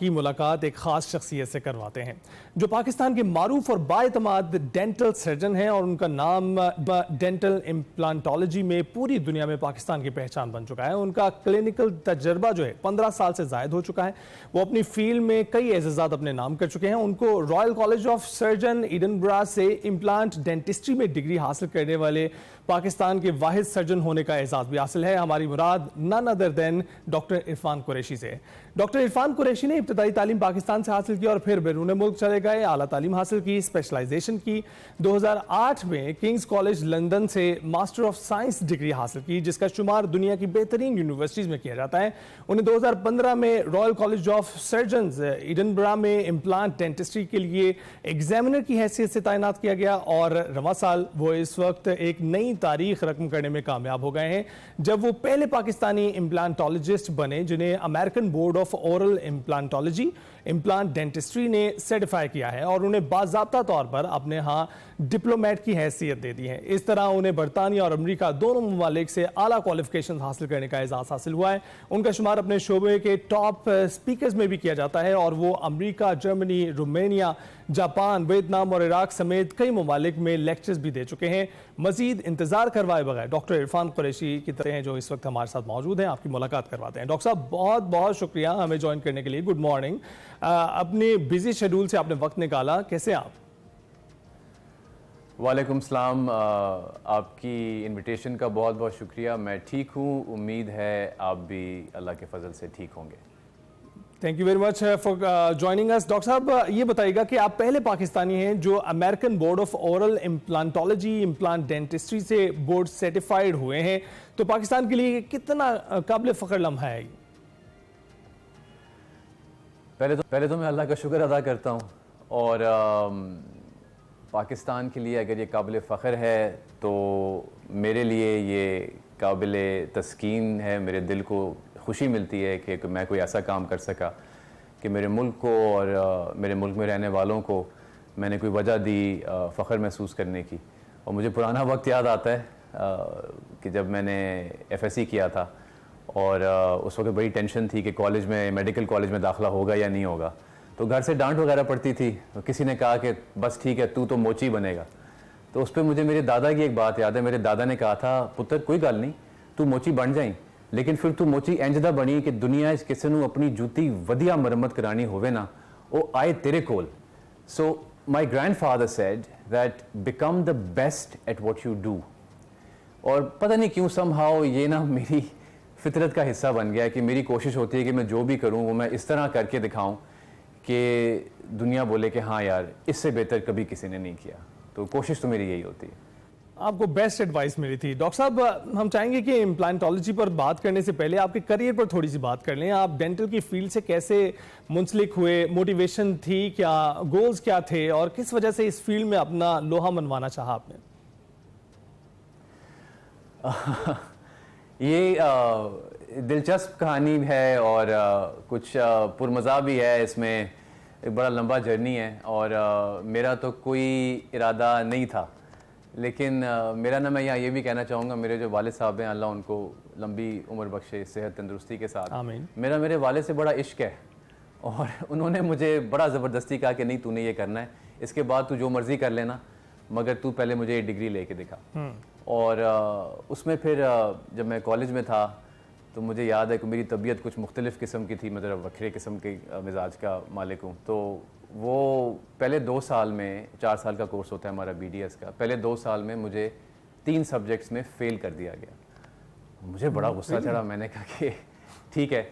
کی ملاقات ایک خاص شخصیت سے کرواتے ہیں جو پاکستان کے معروف اور بااعتماد ڈینٹل سرجن ہیں، اور ان کا نام ڈینٹل امپلانٹالوجی میں پوری دنیا میں پاکستان کی پہچان بن چکا ہے۔ ان کا کلینکل تجربہ جو ہے 15 سال سے زائد ہو چکا ہے۔ وہ اپنی فیلڈ میں کئی اعزازات اپنے نام کر چکے ہیں۔ ان کو Royal college of surgeon Edinburgh سے امپلانٹ ڈینٹسٹری میں ڈگری حاصل کرنے والے پاکستان کے واحد سرجن ہونے کا اعزاز بھی حاصل ہے۔ ہماری مراد نن ادر دین ڈاکٹر عرفان قریشی سے۔ ڈاکٹر عرفان قریشی نے ابتدائی تعلیم پاکستان سے حاصل کی اور پھر بیرون ملک چلے گئے، اعلیٰ تعلیم حاصل کی، اسپیشلائزیشن کی۔ 2008 میں کنگز کالج لندن سے ماسٹر آف سائنس ڈگری حاصل کی، جس کا شمار دنیا کی بہترین یونیورسٹیز میں کیا جاتا ہے۔ انہیں 2015 میں Royal college of surgeons Edinburgh میں امپلانٹ ڈینٹسٹری کے لیے ایگزامینر کی حیثیت سے تعینات کیا گیا، اور رواں سال وہ اس وقت ایک نئی تاریخ رقم کرنے میں کامیاب ہو گئے ہیں جب وہ پہلے پاکستانی امپلانٹالوجسٹ بنے جنہیں American board of oral implantology implant dentistry نے سرٹیفائی کیا ہے، اور انہیں باضابطہ طور پر اپنے ہاں ڈپلومیٹ کی حیثیت دے دی ہے۔ اس طرح انہیں برطانیہ اور امریکہ دونوں ممالک سے اعلیٰ کوالیفیکیشن حاصل کرنے کا اعزاز حاصل ہوا ہے۔ ان کا شمار اپنے شعبے کے ٹاپ سپیکرز میں بھی کیا جاتا ہے، اور وہ امریکہ، جرمنی، رومانیہ، جاپان، ویتنام اور عراق سمیت کئی ممالک میں لیکچرز بھی دے چکے ہیں۔ مزید انتظار کروائے بغیر ڈاکٹر عرفان قریشی کی طرح ہیں جو اس وقت ہمارے ساتھ موجود ہیں، آپ کی ملاقات کرواتے ہیں۔ ڈاکٹر صاحب بہت بہت شکریہ ہمیں جوائن کرنے کے لیے، گڈ مارننگ۔ اپنے بزی شیڈول سے آپ نے وقت نکالا، کیسے آپ؟ وعلیکم السلام، آپ کی انویٹیشن کا بہت بہت شکریہ۔ میں ٹھیک ہوں، امید ہے آپ بھی اللہ کے فضل سے ٹھیک ہوں گے۔ Thank you very much for joining اس۔ ڈاکٹر صاحب یہ بتائیے گا کہ آپ پہلے پاکستانی ہیں جو American board of oral implantology implant dentistry سے بورڈ سرٹیفائیڈ ہوئے ہیں، تو پاکستان کے لیے کتنا قابل فخر لمحہ ہے یہ؟ پہلے تو میں اللہ کا شکر ادا کرتا ہوں، اور پاکستان کے لیے اگر یہ قابل فخر ہے تو میرے لیے یہ قابل تسکین ہے۔ میرے دل کو خوشی ملتی ہے کہ میں کوئی ایسا کام کر سکا کہ میرے ملک کو اور میرے ملک میں رہنے والوں کو میں نے کوئی وجہ دی فخر محسوس کرنے کی۔ اور مجھے پرانا وقت یاد آتا ہے کہ جب میں نے ایف ایس سی کیا تھا، اور اس وقت بڑی ٹینشن تھی کہ کالج میں، میڈیکل کالج میں داخلہ ہوگا یا نہیں ہوگا، تو گھر سے ڈانٹ وغیرہ پڑتی تھی۔ کسی نے کہا کہ بس ٹھیک ہے تو موچی بنے گا، تو اس پہ مجھے میرے دادا کی ایک بات یاد ہے۔ میرے دادا نے کہا تھا، پتر کوئی گل نہیں، تو موچی بن جائیں، لیکن پھر تو موچی انجدہ بنی کہ دنیا اس کسی نو اپنی جوتی ودیا مرمت کرانی ہوئے نا، وہ آئے تیرے کول۔ So my grandfather said that become the best at what you do. اور پتہ نہیں کیوں سم ہاؤ یہ نا میری فطرت کا حصہ بن گیا ہے کہ میری کوشش ہوتی ہے کہ میں جو بھی کروں وہ میں اس طرح کر کے دکھاؤں کہ دنیا بولے کہ ہاں یار اس سے بہتر کبھی کسی نے نہیں کیا۔ تو کوشش تو میری یہی ہوتی ہے۔ آپ کو بیسٹ ایڈوائس ملی تھی۔ ڈاکٹر صاحب ہم چاہیں گے کہ امپلانٹالوجی پر بات کرنے سے پہلے آپ کے کریئر پر تھوڑی سی بات کر لیں۔ آپ ڈینٹل کی فیلڈ سے کیسے منسلک ہوئے، موٹیویشن تھی کیا، گولز کیا تھے، اور کس وجہ سے اس فیلڈ میں اپنا لوہا منوانا چاہا آپ نے؟ یہ دلچسپ کہانی ہے اور کچھ پرمزہ بھی ہے، اس میں ایک بڑا لمبا جرنی ہے، اور میرا تو کوئی ارادہ نہیں تھا، لیکن میرا نا، میں یہاں یہ بھی کہنا چاہوں گا، میرے جو والد صاحب ہیں اللہ ان کو لمبی عمر بخشے، صحت تندرستی کے ساتھ، آمین۔ میرے والد سے بڑا عشق ہے، اور انہوں نے مجھے بڑا زبردستی کہا کہ نہیں تو نے یہ کرنا ہے، اس کے بعد تو جو مرضی کر لینا، مگر تو پہلے مجھے یہ ڈگری لے کے دکھا۔ اور اس میں پھر جب میں کالج میں تھا تو مجھے یاد ہے کہ میری طبیعت کچھ مختلف قسم کی تھی، مطلب وکھرے قسم کے مزاج کا مالک ہوں، تو وہ پہلے 2 سال میں، 4 سال کا کورس ہوتا ہے ہمارا بی ڈی ایس کا، پہلے 2 سال میں مجھے 3 سبجیکٹس میں فیل کر دیا گیا۔ مجھے بڑا غصہ چڑھا، میں نے کہا کہ ٹھیک ہے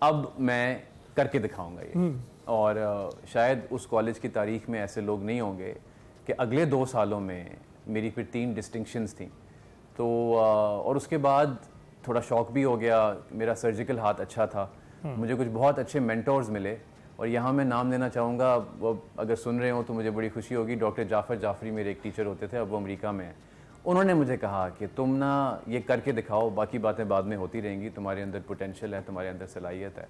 اب میں کر کے دکھاؤں گا یہ۔ اور شاید اس کالج کی تاریخ میں ایسے لوگ نہیں ہوں گے کہ اگلے 2 سالوں میں میری پھر 3 ڈسٹنکشنز تھیں، تو اور اس کے بعد تھوڑا شوق بھی ہو گیا، میرا سرجیکل ہاتھ اچھا تھا، مجھے کچھ بہت اچھے مینٹورز ملے، اور یہاں میں نام لینا چاہوں گا، وہ اگر سن رہے ہوں تو مجھے بڑی خوشی ہوگی، ڈاکٹر جعفر جعفری میرے ایک ٹیچر ہوتے تھے، اب وہ امریکہ میں ہیں۔ انہوں نے مجھے کہا کہ تم نا یہ کر کے دکھاؤ، باقی باتیں بعد میں ہوتی رہیں گی، تمہارے اندر پوٹینشیل ہے، تمہارے اندر صلاحیت ہے۔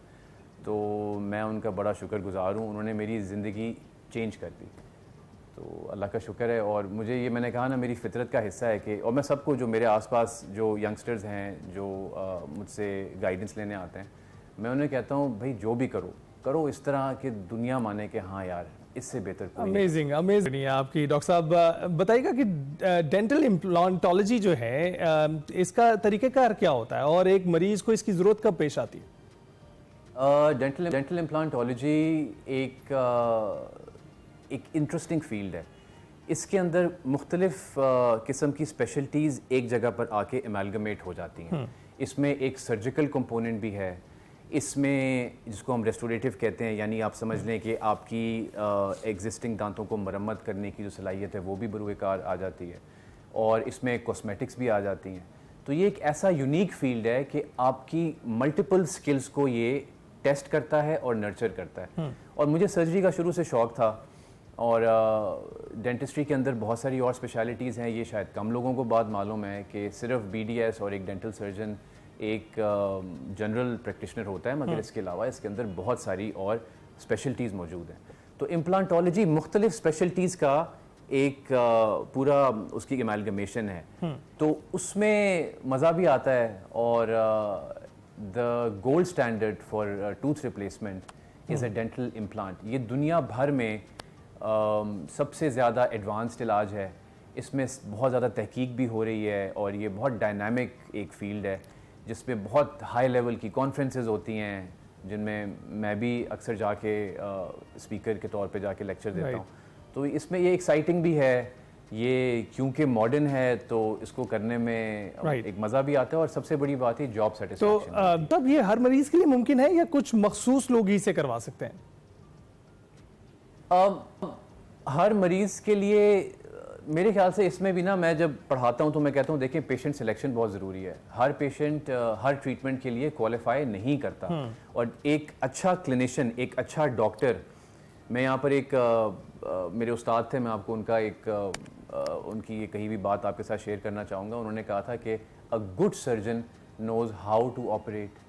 تو میں ان کا بڑا شکر گزار ہوں، انہوں نے میری زندگی چینج کر دی، تو اللہ کا شکر ہے۔ اور مجھے یہ میں نے کہا نا میری فطرت کا حصہ ہے کہ، اور میں سب کو جو میرے آس پاس جو ینگسٹرز ہیں جو مجھ سے گائیڈنس لینے آتے ہیں، میں انہیں کہتا ہوں بھائی جو بھی کرو کرو اس طرح کہ دنیا مانے کہ ہاں یار اس سے بہتر کوئی امیزنگ امیزنگ آپ کی. ڈاکٹر صاحب بتائیے گا کہ ڈینٹل امپلانٹولوجی جو ہے اس کا طریقہ کار کیا ہوتا ہے اور ایک مریض کو اس کی ضرورت کب پیش آتی ہے؟ ڈینٹل امپلانٹولوجی ایک انٹرسٹنگ فیلڈ ہے. اس کے اندر مختلف قسم کی اسپیشلٹیز ایک جگہ پر آ کے ایمالگمیٹ ہو جاتی ہیں. اس میں ایک سرجیکل کمپوننٹ بھی ہے, اس میں جس کو ہم ریسٹوریٹیو کہتے ہیں, یعنی آپ سمجھ لیں کہ آپ کی ایگزسٹنگ دانتوں کو مرمت کرنے کی جو صلاحیت ہے وہ بھی بروئے کار آ جاتی ہے, اور اس میں کاسمیٹکس بھی آ جاتی ہیں. تو یہ ایک ایسا یونیک فیلڈ ہے کہ آپ کی ملٹیپل سکلز کو یہ ٹیسٹ کرتا ہے اور نرچر کرتا ہے. اور مجھے سرجری کا شروع سے شوق تھا, اور ڈینٹسٹری کے اندر بہت ساری اور اسپیشلٹیز ہیں. یہ شاید کم لوگوں کو بات معلوم ہے کہ صرف بی ڈی ایس اور ایک ڈینٹل سرجن ایک جنرل پریکٹیشنر ہوتا ہے, مگر اس کے علاوہ اس کے اندر بہت ساری اور اسپیشلٹیز موجود ہیں. تو امپلانٹولوجی مختلف اسپیشلٹیز کا ایک پورا اس کی ایمالگمیشن ہے. تو اس میں مزہ بھی آتا ہے, اور the gold standard for tooth replacement is a dental implant. یہ دنیا بھر میں سب سے زیادہ ایڈوانسڈ علاج ہے. اس میں بہت زیادہ تحقیق بھی ہو رہی ہے, اور یہ بہت ڈائنامک ایک فیلڈ ہے جس میں بہت ہائی لیول کی کانفرنسز ہوتی ہیں, جن میں میں بھی اکثر جا کے اسپیکر کے طور پہ جا کے لیکچر دیتا ہوں. تو اس میں یہ ایکسائٹنگ بھی ہے, یہ کیونکہ ماڈرن ہے تو اس کو کرنے میں ایک مزہ بھی آتا ہے, اور سب سے بڑی بات ہے جاب سیٹسفیکشن. تو تب یہ ہر مریض کے لیے ممکن ہے یا کچھ مخصوص لوگ ہی سے کروا سکتے ہیں؟ ہر مریض کے لیے میرے خیال سے اس میں بھی نا, میں جب پڑھاتا ہوں تو میں کہتا ہوں دیکھیں پیشنٹ سلیکشن بہت ضروری ہے. ہر پیشنٹ ہر ٹریٹمنٹ کے لیے کوالیفائی نہیں کرتا, اور ایک اچھا کلینیشین, ایک اچھا ڈاکٹر, میں یہاں پر ایک میرے استاد تھے, میں آپ کو ان کا ایک ان کی یہ کہیں بھی بات آپ کے ساتھ شیئر کرنا چاہوں گا. انہوں نے کہا تھا کہ a good surgeon knows how to operate,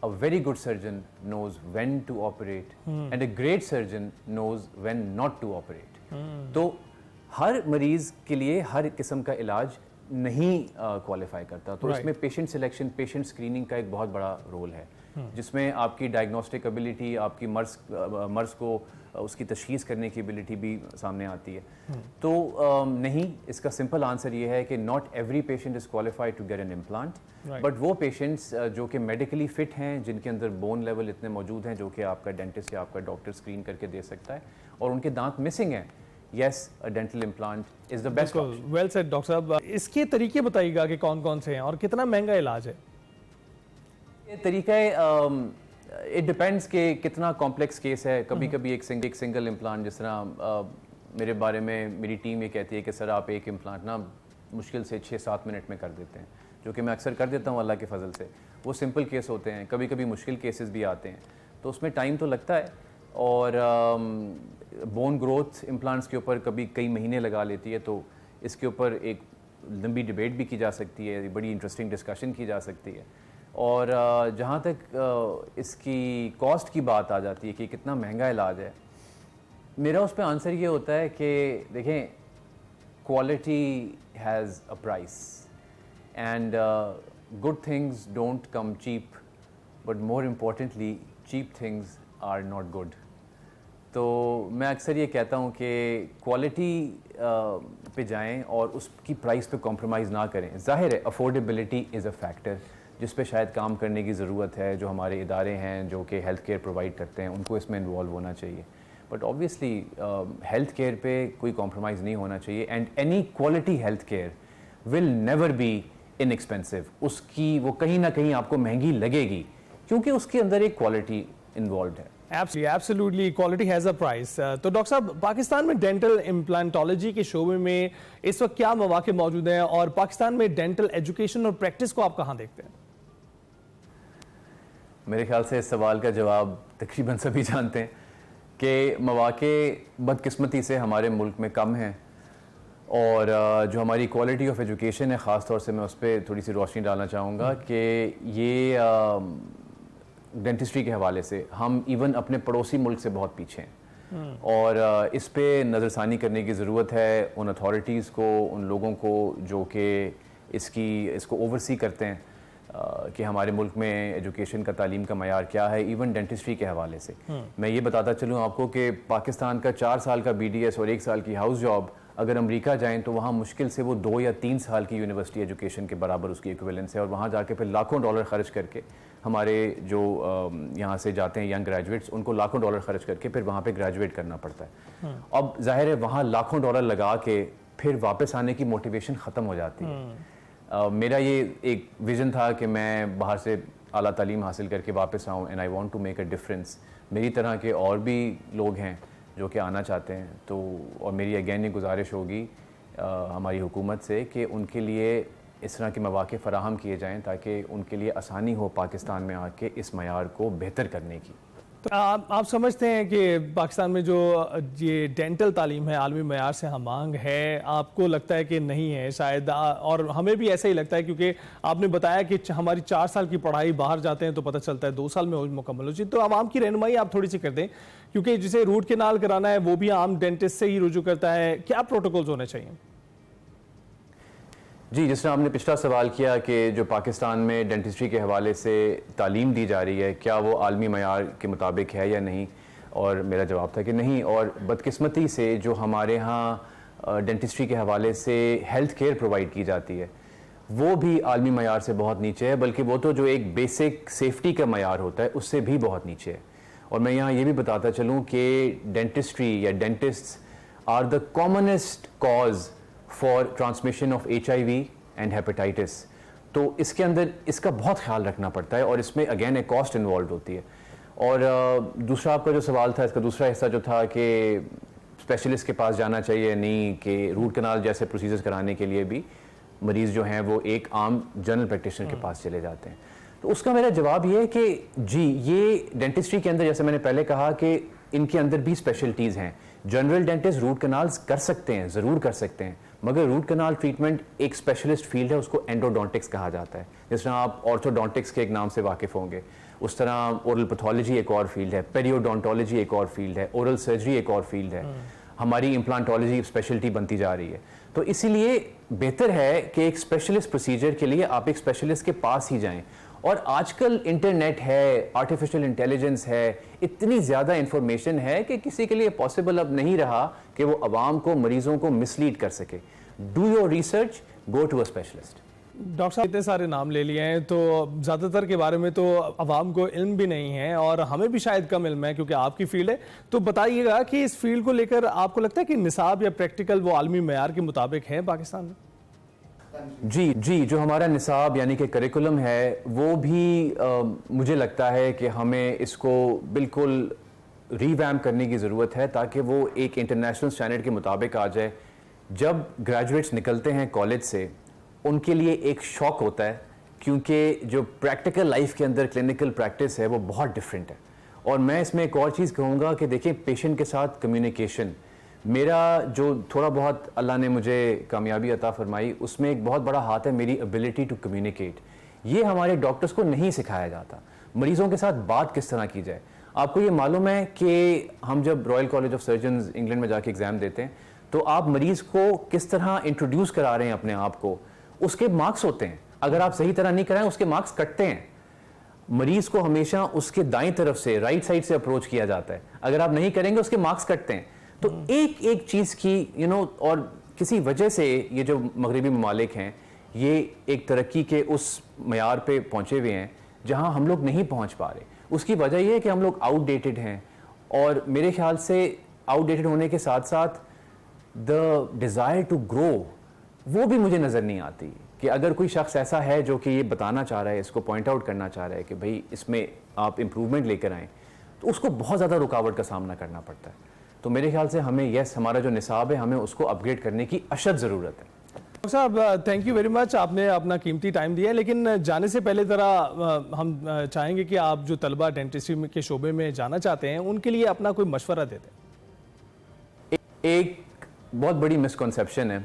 a very good surgeon knows when to operate, and a great surgeon knows when not to operate. تو ہر مریض کے لیے ہر قسم کا علاج نہیں کوالیفائی کرتا. تو اس میں پیشنٹ سلیکشن, پیشنٹ اسکریننگ کا ایک بہت بڑا رول ہے, جس میں آپ کی ڈائگنوسٹک ابیلٹی, آپ کی مرض کو اس کی تشخیص کرنے کی ابیلٹی بھی سامنے آتی ہے. تو نہیں, اس کا سمپل آنسر یہ ہے کہ not every patient is qualified to get an implant, but وہ پیشنٹس جو کہ میڈیکلی فٹ ہیں, جن کے اندر بون لیول اتنے موجود ہیں جو کہ آپ کا ڈینٹسٹ یا آپ کا ڈاکٹر اسکرین کر کے دے سکتا ہے, اور ان کے دانت مسنگ ہیں, yes dental implant is the best option. Well said doctor صاحب. اس کے طریقے بتائیے گا کہ کون کون سے ہیں اور کتنا مہنگا علاج ہے؟ یہ طریقہ اٹ ڈپینڈس کہ کتنا کمپلیکس کیس ہے. کبھی کبھی ایک سنگل امپلانٹ, جس طرح میرے بارے میں میری ٹیم یہ کہتی ہے کہ سر آپ ایک امپلانٹ نا مشکل سے 6-7 منٹ میں کر دیتے ہیں, جو کہ میں اکثر کر دیتا ہوں اللہ کے فضل سے. وہ سمپل کیس ہوتے ہیں. کبھی کبھی مشکل کیسز بھی آتے ہیں, تو اس میں ٹائم تو لگتا ہے, اور بون گروتھ امپلانٹس کے اوپر کبھی کئی مہینے لگا لیتی ہے. تو اس کے اوپر ایک لمبی ڈبیٹ بھی کی جا سکتی ہے, بڑی انٹرسٹنگ ڈسکشن کی جا سکتی ہے. اور جہاں تک اس کی کاسٹ کی بات آ جاتی ہے کہ کتنا مہنگا علاج ہے, میرا اس پہ آنسر یہ ہوتا ہے کہ دیکھیں quality has a price, and good things don't come cheap, but more importantly cheap things are not good. تو میں اکثر یہ کہتا ہوں کہ کوالٹی پہ جائیں اور اس کی پرائس پہ کمپرومائز نہ کریں. ظاہر ہے افورڈیبلٹی از اے فیکٹر جس پہ شاید کام کرنے کی ضرورت ہے. جو ہمارے ادارے ہیں جو کہ ہیلتھ کیئر پرووائڈ کرتے ہیں, ان کو اس میں انوالو ہونا چاہیے, بٹ آبویسلی ہیلتھ کیئر پہ کوئی کمپرومائز نہیں ہونا چاہیے. And any quality health care will never be inexpensive. اس کی وہ کہیں نہ کہیں آپ کو مہنگی لگے گی, کیونکہ اس کے اندر ایک کوالٹی انوالوڈ ہے. Absolutely, quality has a price. تو ڈاکٹر صاحب, پاکستان میں ڈینٹل امپلانٹولوجی کے شعبے میں اس وقت کیا مواقع موجود ہیں, اور پاکستان میں ڈینٹل ایجوکیشن اور پریکٹس کو آپ کہاں دیکھتے ہیں؟ میرے خیال سے اس سوال کا جواب تقریباً سبھی جانتے ہیں کہ مواقع بدقسمتی سے ہمارے ملک میں کم ہیں, اور جو ہماری کوالٹی آف ایجوکیشن ہے, خاص طور سے میں اس پہ تھوڑی سی روشنی ڈالنا چاہوں گا کہ یہ ڈینٹسٹری کے حوالے سے ہم ایون اپنے پڑوسی ملک سے بہت پیچھے ہیں, اور اس پہ نظر ثانی کرنے کی ضرورت ہے ان اتھارٹیز کو, ان لوگوں کو جو کہ اس کو اوورسی کرتے ہیں. کہ ہمارے ملک میں ایجوکیشن کا تعلیم کا معیار کیا ہے، ایون ڈینٹسٹری کے حوالے سے میں یہ بتاتا چلوں آپ کو کہ پاکستان کا 4 سال کا BDS اور 1 سال کی ہاؤس جاب اگر امریکہ جائیں تو وہاں مشکل سے وہ 2 یا 3 سال کی یونیورسٹی ایجوکیشن کے برابر اس کی ایکویولنس ہے، اور وہاں جا کے پھر لاکھوں ڈالر خرچ کر کے ہمارے جو یہاں سے جاتے ہیں ینگ گریجویٹس ان کو لاکھوں ڈالر خرچ کر کے پھر وہاں پہ گریجویٹ کرنا پڑتا ہے. اب ظاہر ہے وہاں لاکھوں ڈالر لگا کے پھر واپس آنے کی موٹیویشن ختم ہو جاتی ہے. میرا یہ ایک ویژن تھا کہ میں باہر سے اعلیٰ تعلیم حاصل کر کے واپس آؤں and I want to make a difference. میری طرح کے اور بھی لوگ ہیں جو کہ آنا چاہتے ہیں، تو اور میری اگین یہ گزارش ہوگی ہماری حکومت سے کہ ان کے لیے اس طرح کے مواقع فراہم کیے جائیں تاکہ ان کے لیے آسانی ہو پاکستان میں آ کے اس معیار کو بہتر کرنے کی. تو آپ سمجھتے ہیں کہ پاکستان میں جو یہ ڈینٹل تعلیم ہے عالمی معیار سے ہم آہنگ ہے؟ آپ کو لگتا ہے کہ نہیں ہے شاید، اور ہمیں بھی ایسا ہی لگتا ہے کیونکہ آپ نے بتایا کہ ہماری 4 سال کی پڑھائی باہر جاتے ہیں تو پتہ چلتا ہے 2 سال میں مکمل ہو جائے. تو عوام کی رہنمائی آپ تھوڑی سی کر دیں، کیونکہ جسے روٹ کینال کرانا ہے وہ بھی عام ڈینٹسٹ سے ہی رجوع کرتا ہے. کیا پروٹوکولز ہونے چاہیے؟ جی، جس طرح آپ نے پچھلا سوال کیا کہ جو پاکستان میں ڈینٹسٹری کے حوالے سے تعلیم دی جا رہی ہے کیا وہ عالمی معیار کے مطابق ہے یا نہیں، اور میرا جواب تھا کہ نہیں. اور بدقسمتی سے جو ہمارے ہاں ڈینٹسٹری کے حوالے سے ہیلتھ کیئر پرووائڈ کی جاتی ہے وہ بھی عالمی معیار سے بہت نیچے ہے، بلکہ وہ تو جو ایک بیسک سیفٹی کا معیار ہوتا ہے اس سے بھی بہت نیچے ہے. اور میں یہاں یہ بھی بتاتا چلوں کہ ڈینٹسٹری یا dentist are the commonest cause for transmission of HIV and hepatitis. تو اس کے اندر اس کا بہت خیال رکھنا پڑتا ہے اور اس میں اگین ایک کاسٹ انوالوڈ ہوتی ہے. اور دوسرا آپ کا جو سوال تھا اس کا دوسرا حصہ جو تھا کہ اسپیشلسٹ کے پاس جانا چاہیے نہیں، کہ روٹ کنال جیسے پروسیجرز کرانے کے لیے بھی مریض جو ہیں وہ ایک عام جنرل پریکٹیشنر کے پاس چلے جاتے ہیں. تو اس کا میرا جواب یہ ہے کہ جی یہ ڈینٹسٹری کے اندر جیسے میں نے پہلے کہا کہ ان کے اندر بھی اسپیشلٹیز ہیں. جنرل ڈینٹسٹ روٹ کنالز کر سکتے ہیں، ضرور کر سکتے ہیں، مگر روٹ کنال ٹریٹمنٹ ایک اسپیشلسٹ فیلڈ ہے، اس کو اینڈوڈونٹکس کہا جاتا ہے. جس طرح آپ آرتھوڈونٹکس کے ایک نام سے واقف ہوں گے، اس طرح اورل پیتھولوجی ایک اور فیلڈ ہے، پیریوڈونٹولوجی ایک اور فیلڈ ہے، اورل سرجری ایک اور فیلڈ ہے. ہماری امپلانٹولوجی اسپیشلٹی بنتی جا رہی ہے. تو اسی لیے بہتر ہے کہ ایک اسپیشلسٹ پروسیجر کے لیے آپ ایک اسپیشلسٹ کے پاس ہی جائیں. اور آج کل انٹرنیٹ ہے، آرٹیفیشل انٹیلیجنس ہے، اتنی زیادہ انفارمیشن ہے کہ کسی کے لیے پاسبل اب نہیں رہا کہ وہ عوام کو، مریضوں کو مسلیڈ کر سکے. Do your research, go to a specialist. Doctor صاحب اتنے سارے نام لے لیے ہیں تو زیادہ تر کے بارے میں تو عوام کو علم بھی نہیں ہے اور ہمیں بھی شاید کم علم ہے کیونکہ آپ کی فیلڈ ہے. تو بتائیے گا کہ اس فیلڈ کو لے کر آپ کو لگتا ہے کہ نصاب یا پریکٹیکل وہ عالمی معیار کے مطابق ہے پاکستان میں؟ جی جو ہمارا نصاب یعنی کہ کریکولم ہے وہ بھی مجھے لگتا ہے کہ ہمیں اس کو بالکل ری ویمپ کرنے کی ضرورت ہے تاکہ وہ ایک انٹرنیشنل اسٹینڈرڈ کے مطابق آ جائے. جب گریجویٹس نکلتے ہیں کالج سے ان کے لیے ایک شوق ہوتا ہے کیونکہ جو پریکٹیکل لائف کے اندر کلینکل پریکٹس ہے وہ بہت ڈفرینٹ ہے. اور میں اس میں ایک اور چیز کہوں گا کہ دیکھیں پیشنٹ کے ساتھ کمیونیکیشن، میرا جو تھوڑا بہت اللہ نے مجھے کامیابی عطا فرمائی اس میں ایک بہت بڑا ہاتھ ہے میری ایبلٹی ٹو کمیونیکیٹ. یہ ہمارے ڈاکٹرز کو نہیں سکھایا جاتا، مریضوں کے ساتھ بات کس طرح کی جائے. آپ کو یہ معلوم ہے کہ ہم جب Royal college of surgeons England میں جا کے ایگزام دیتے ہیں تو آپ مریض کو کس طرح انٹروڈیوس کرا رہے ہیں اپنے آپ کو، اس کے مارکس ہوتے ہیں. اگر آپ صحیح طرح نہیں کرائیں اس کے مارکس کٹتے ہیں. مریض کو ہمیشہ اس کے دائیں طرف سے رائٹ سائڈ سے اپروچ کیا جاتا ہے، اگر آپ نہیں کریں گے اس کے مارکس کٹتے ہیں. تو ایک چیز کی اور کسی وجہ سے یہ جو مغربی ممالک ہیں یہ ایک ترقی کے اس معیار پہ پہنچے ہوئے ہیں جہاں ہم لوگ نہیں پہنچ پا رہے. اس کی وجہ یہ ہے کہ ہم لوگ آؤٹ ڈیٹڈ ہیں، اور میرے خیال سے آؤٹ ڈیٹڈ ہونے کے ساتھ ساتھ دا ڈیزائر ٹو گرو وہ بھی مجھے نظر نہیں آتی. کہ اگر کوئی شخص ایسا ہے جو کہ یہ بتانا چاہ رہا ہے، اس کو پوائنٹ آؤٹ کرنا چاہ رہا ہے کہ بھائی اس میں آپ امپروومنٹ لے کر آئیں، تو اس کو بہت زیادہ رکاوٹ کا سامنا کرنا پڑتا ہے. تو میرے خیال سے ہمیں ہمارا جو نصاب ہے ہمیں اس کو اپ گریڈ کرنے کی اشد ضرورت ہے. ڈاکٹر صاحب تھینک یو ویری مچ، آپ نے اپنا قیمتی ٹائم دیا ہے. لیکن جانے سے پہلے ذرا ہم چاہیں گے کہ آپ جو طلبہ ڈینٹسٹری کے شعبے میں جانا چاہتے ہیں ان کے لیے اپنا کوئی مشورہ دے دیں. ایک بہت بڑی مسکنسیپشن ہے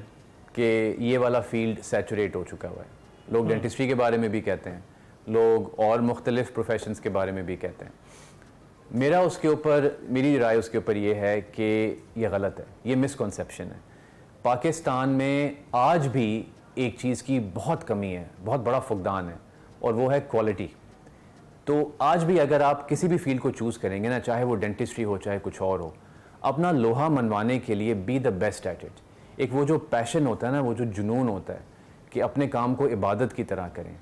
کہ یہ والا فیلڈ سیچوریٹ ہو چکا ہوا ہے. لوگ ڈینٹسٹری کے بارے میں بھی کہتے ہیں، لوگ اور مختلف پروفیشنز کے بارے میں بھی کہتے ہیں. میری رائے اس کے اوپر یہ ہے کہ یہ غلط ہے، یہ مسکنسیپشن ہے. پاکستان میں آج بھی ایک چیز کی بہت کمی ہے، بہت بڑا فقدان ہے، اور وہ ہے کوالٹی. تو آج بھی اگر آپ کسی بھی فیلڈ کو چوز کریں گے نا, چاہے وہ ڈینٹسٹری ہو چاہے کچھ اور ہو, اپنا لوہا منوانے کے لیے be the best at it. ایک وہ جو پیشن ہوتا ہے نا, وہ جو جنون ہوتا ہے کہ اپنے کام کو عبادت کی طرح کریں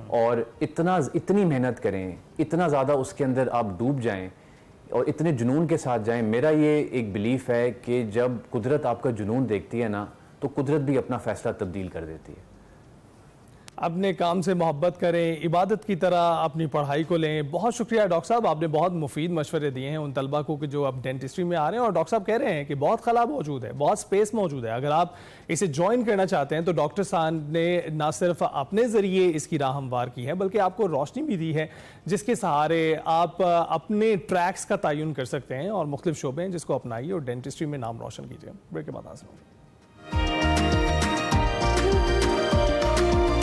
اور اتنی محنت کریں, اتنا زیادہ اس کے اندر آپ ڈوب جائیں اور اتنے جنون کے ساتھ جائیں. میرا یہ ایک بلیف ہے کہ جب قدرت آپ کا جنون دیکھتی ہے نا, تو قدرت بھی اپنا فیصلہ تبدیل کر دیتی ہے. اپنے کام سے محبت کریں, عبادت کی طرح اپنی پڑھائی کو لیں. بہت شکریہ ڈاکٹر صاحب, آپ نے بہت مفید مشورے دیے ہیں ان طلبہ کو کہ جو اب ڈینٹسٹری میں آ رہے ہیں. اور ڈاکٹر صاحب کہہ رہے ہیں کہ بہت خلا موجود ہے, بہت سپیس موجود ہے. اگر آپ اسے جوائن کرنا چاہتے ہیں تو ڈاکٹر صاحب نے نہ صرف اپنے ذریعے اس کی راہ ہموار کی ہے, بلکہ آپ کو روشنی بھی دی ہے جس کے سہارے آپ اپنے ٹریکس کا تعین کر سکتے ہیں اور مختلف شعبے ہیں جس کو اپنائیے اور ڈینٹسٹری میں نام روشن کیجیے. بریک کے بعد حاصل ہوں.